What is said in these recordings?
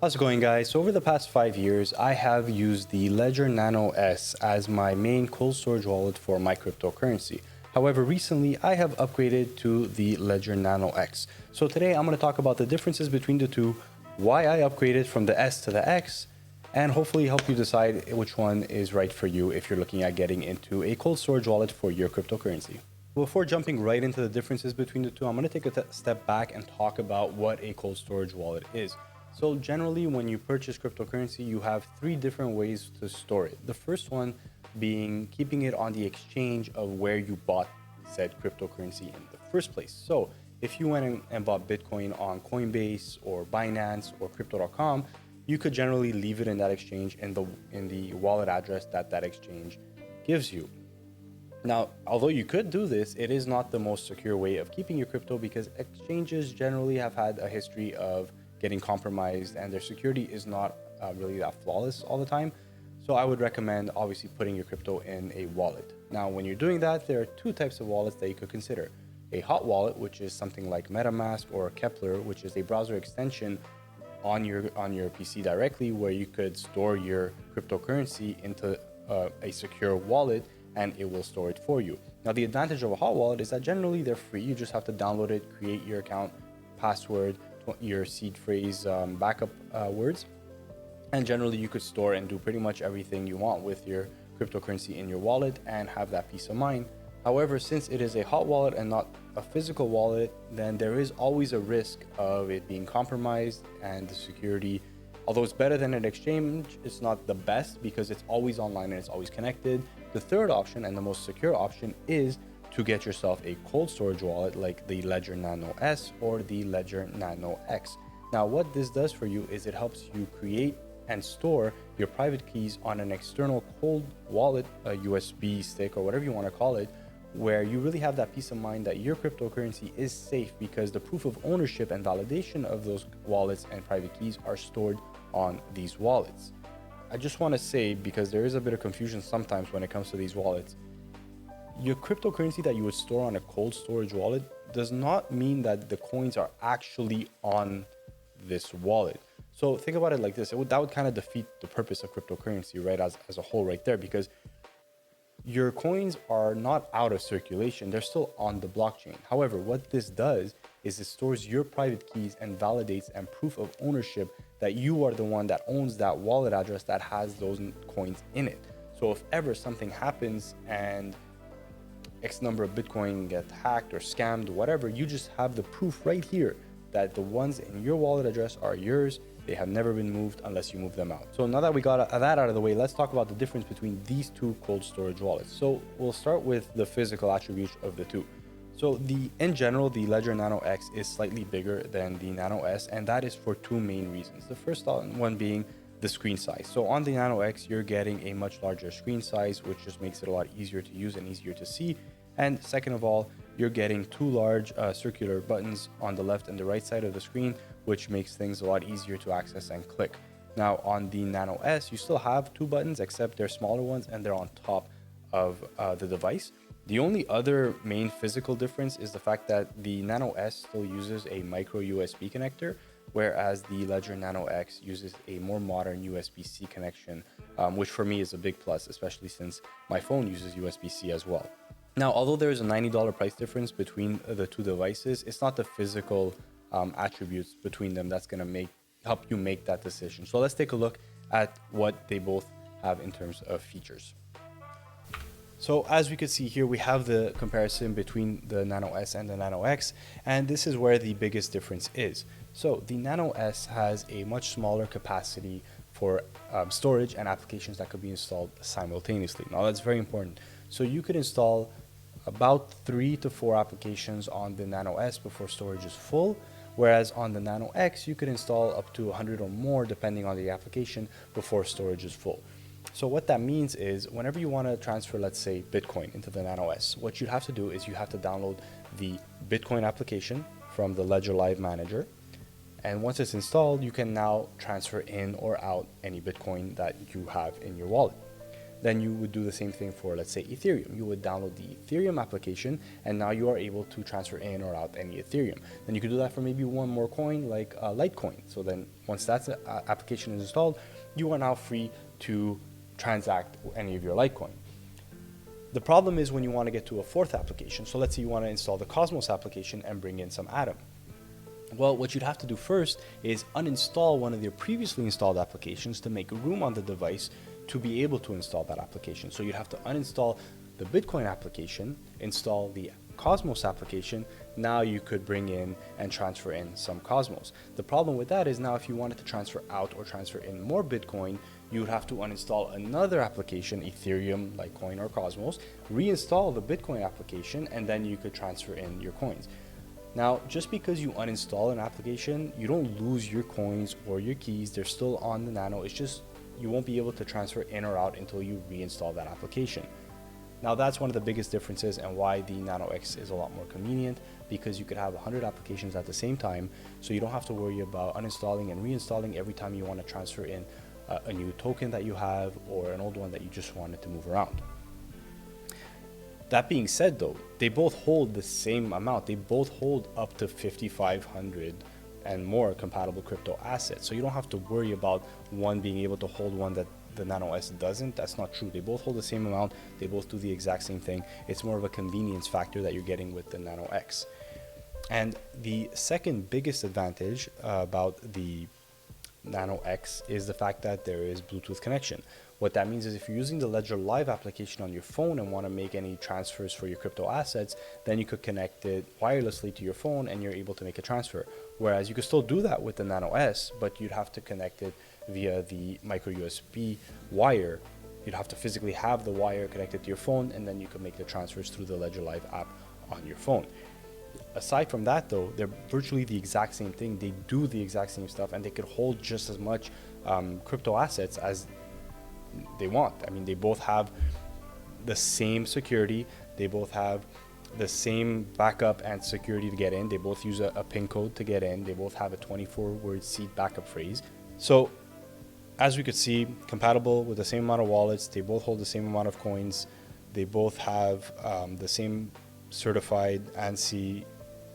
How's it going, guys? So over the past 5 years, I have used the Ledger Nano S as my main cold storage wallet for my cryptocurrency. However, recently I have upgraded to the Ledger Nano X. So today I'm going to talk about the differences between the two, why I upgraded from the S to the X, and hopefully help you decide which one is right for you if you're looking at getting into a cold storage wallet for your cryptocurrency. Before jumping right into the differences between the two, I'm going to take a step back and talk about what a cold storage wallet is. So generally, when you purchase cryptocurrency, you have three different ways to store it. The first one being keeping it on the exchange of where you bought said cryptocurrency in the first place. So if you went and bought Bitcoin on Coinbase or Binance or crypto.com, you could generally leave it in that exchange in the wallet address that exchange gives you. Now, although you could do this, it is not the most secure way of keeping your crypto because exchanges generally have had a history of getting compromised and their security is not really that flawless all the time. So I would recommend obviously putting your crypto in a wallet. Now, when you're doing that, there are two types of wallets that you could consider. A hot wallet, which is something like MetaMask, or Kepler, which is a browser extension on your PC directly, where you could store your cryptocurrency into a secure wallet and it will store it for you. Now, the advantage of a hot wallet is that generally they're free. You just have to download it, create your account, password, your seed phrase, backup words, and generally you could store and do pretty much everything you want with your cryptocurrency in your wallet and have that peace of mind. However, since it is a hot wallet and not a physical wallet, then there is always a risk of it being compromised, and the security, although it's better than an exchange, it's not the best because it's always online and it's always connected. The third option and the most secure option is to get yourself a cold storage wallet like the Ledger Nano S or the Ledger Nano X. Now, what this does for you is it helps you create and store your private keys on an external cold wallet, a USB stick or whatever you want to call it, where you really have that peace of mind that your cryptocurrency is safe because the proof of ownership and validation of those wallets and private keys are stored on these wallets. I just want to say, because there is a bit of confusion sometimes when it comes to these wallets, your cryptocurrency that you would store on a cold storage wallet does not mean that the coins are actually on this wallet. So think about it like this. That would kind of defeat the purpose of cryptocurrency, right, as a whole right there, because your coins are not out of circulation. They're still on the blockchain. However, what this does is it stores your private keys and validates and proof of ownership that you are the one that owns that wallet address that has those coins in it. So if ever something happens and X number of Bitcoin get hacked or scammed, whatever, you just have the proof right here that the ones in your wallet address are yours. They have never been moved unless you move them out. So now that we got that out of the way, let's talk about the difference between these two cold storage wallets. So we'll start with the physical attributes of the two. So in general, the Ledger Nano X is slightly bigger than the Nano S, and that is for two main reasons. The first one being the screen size. So on the Nano X, you're getting a much larger screen size, which just makes it a lot easier to use and easier to see. And second of all, you're getting two large circular buttons on the left and the right side of the screen, which makes things a lot easier to access and click. Now on the Nano S, you still have two buttons, except they're smaller ones and they're on top of the device. The only other main physical difference is the fact that the Nano S still uses a micro USB connector, whereas the Ledger Nano X uses a more modern USB-C connection, which for me is a big plus, especially since my phone uses USB-C as well. Now, although there is a $90 price difference between the two devices, it's not the physical attributes between them that's going to help you make that decision. So let's take a look at what they both have in terms of features. So as we can see here, we have the comparison between the Nano S and the Nano X, and this is where the biggest difference is. So the Nano S has a much smaller capacity for storage and applications that could be installed simultaneously. Now that's very important. So you could install about 3 to 4 applications on the Nano S before storage is full, whereas on the Nano X, you could install up to 100 or more depending on the application before storage is full. So what that means is whenever you want to transfer, let's say, Bitcoin into the Nano S, what you have to do is you have to download the Bitcoin application from the Ledger Live Manager. And once it's installed, you can now transfer in or out any Bitcoin that you have in your wallet. then you would do the same thing for, let's say, Ethereum. You would download the Ethereum application, and now you are able to transfer in or out any Ethereum. Then you could do that for maybe one more coin, like Litecoin. So then once that application is installed, you are now free to transact any of your Litecoin. The problem is when you want to get to a fourth application. So let's say you want to install the Cosmos application and bring in some Atom. Well, what you'd have to do first is uninstall one of your previously installed applications to make room on the device to be able to install that application. So you'd have to uninstall the Bitcoin application, install the Cosmos application. Now you could bring in and transfer in some Cosmos. The problem with that is now if you wanted to transfer out or transfer in more Bitcoin, you would have to uninstall another application, Ethereum, Litecoin, or Cosmos, reinstall the Bitcoin application, and then you could transfer in your coins. Now, just because you uninstall an application, you don't lose your coins or your keys. They're still on the Nano. It's just you won't be able to transfer in or out until you reinstall that application. Now, that's one of the biggest differences and why the Nano X is a lot more convenient, because you could have 100 applications at the same time, so you don't have to worry about uninstalling and reinstalling every time you want to transfer in a new token that you have or an old one that you just wanted to move around. That being said, though, they both hold the same amount. They both hold up to 5,500 and more compatible crypto assets. So you don't have to worry about one being able to hold one that the Nano S doesn't. That's not true. They both hold the same amount. They both do the exact same thing. It's more of a convenience factor that you're getting with the Nano X. And the second biggest advantage about the Nano X is the fact that there is Bluetooth connection. What that means is if you're using the Ledger Live application on your phone and want to make any transfers for your crypto assets, then you could connect it wirelessly to your phone and you're able to make a transfer. Whereas you could still do that with the Nano S, but you'd have to connect it via the micro USB wire. You'd have to physically have the wire connected to your phone, and then you could make the transfers through the Ledger Live app on your phone. Aside from that, though, they're virtually the exact same thing. They do the exact same stuff, and they could hold just as much crypto assets as they want. I mean, they both have the same security. They both have the same backup and security to get in. They both use a PIN code to get in. They both have a 24-word seed backup phrase. So as we could see, compatible with the same amount of wallets. They both hold the same amount of coins. They both have the same certified ANSI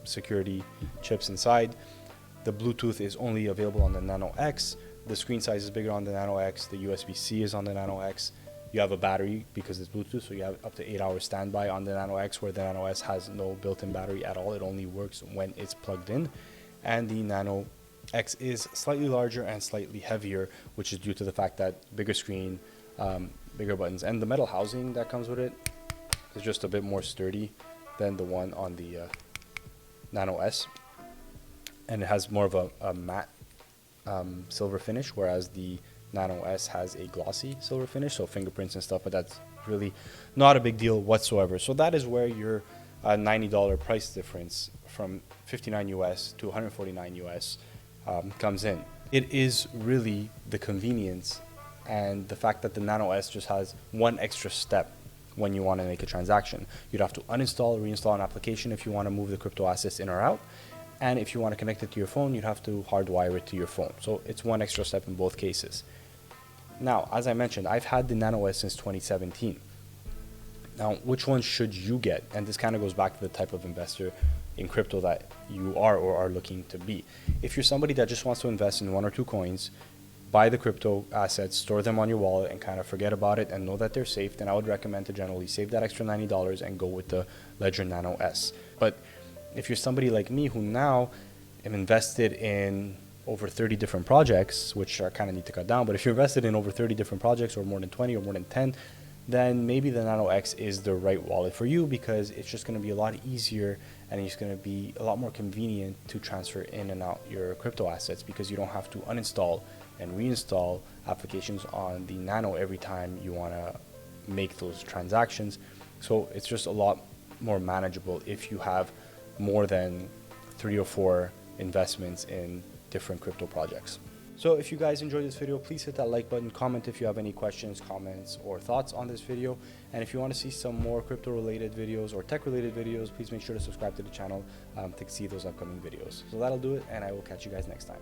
security chips inside. The Bluetooth is only available on the Nano X. The screen size is bigger on the Nano X. The USB-C is on the Nano X. You have a battery because it's Bluetooth, so you have up to 8 hours standby on the Nano X, where the Nano S has no built-in battery at all. It only works when it's plugged in. And the Nano X is slightly larger and slightly heavier, which is due to the fact that bigger screen, bigger buttons, and the metal housing that comes with it is just a bit more sturdy than the one on the Nano S. And it has more of a matte silver finish, whereas the Nano S has a glossy silver finish, so fingerprints and stuff, but that's really not a big deal whatsoever. So that is where your $90 price difference from 59 US to 149 US comes in. It is really the convenience and the fact that the Nano S just has one extra step when you want to make a transaction. You'd have to uninstall or reinstall an application if you want to move the crypto assets in or out. And if you want to connect it to your phone, you'd have to hardwire it to your phone. So it's one extra step in both cases. Now, as I mentioned, I've had the Nano S since 2017. Now, which one should you get? And this kind of goes back to the type of investor in crypto that you are or are looking to be. If you're somebody that just wants to invest in one or two coins, buy the crypto assets, store them on your wallet, and kind of forget about it and know that they're safe, then I would recommend to generally save that extra $90 and go with the Ledger Nano S. But if you're somebody like me who now am invested in over 30 different projects, which I kind of need to cut down, but if you're invested in over 30 different projects or more than 20 or more than 10, then maybe the Nano X is the right wallet for you, because it's just going to be a lot easier and it's going to be a lot more convenient to transfer in and out your crypto assets, because you don't have to uninstall and reinstall applications on the Nano every time you want to make those transactions. So it's just a lot more manageable if you have more than 3 or 4 investments in different crypto projects. So if you guys enjoyed this video, please hit that like button, comment if you have any questions, comments, or thoughts on this video. And if you want to see some more crypto related videos or tech related videos, please make sure to subscribe to the channel to see those upcoming videos. So that'll do it, and I will catch you guys next time.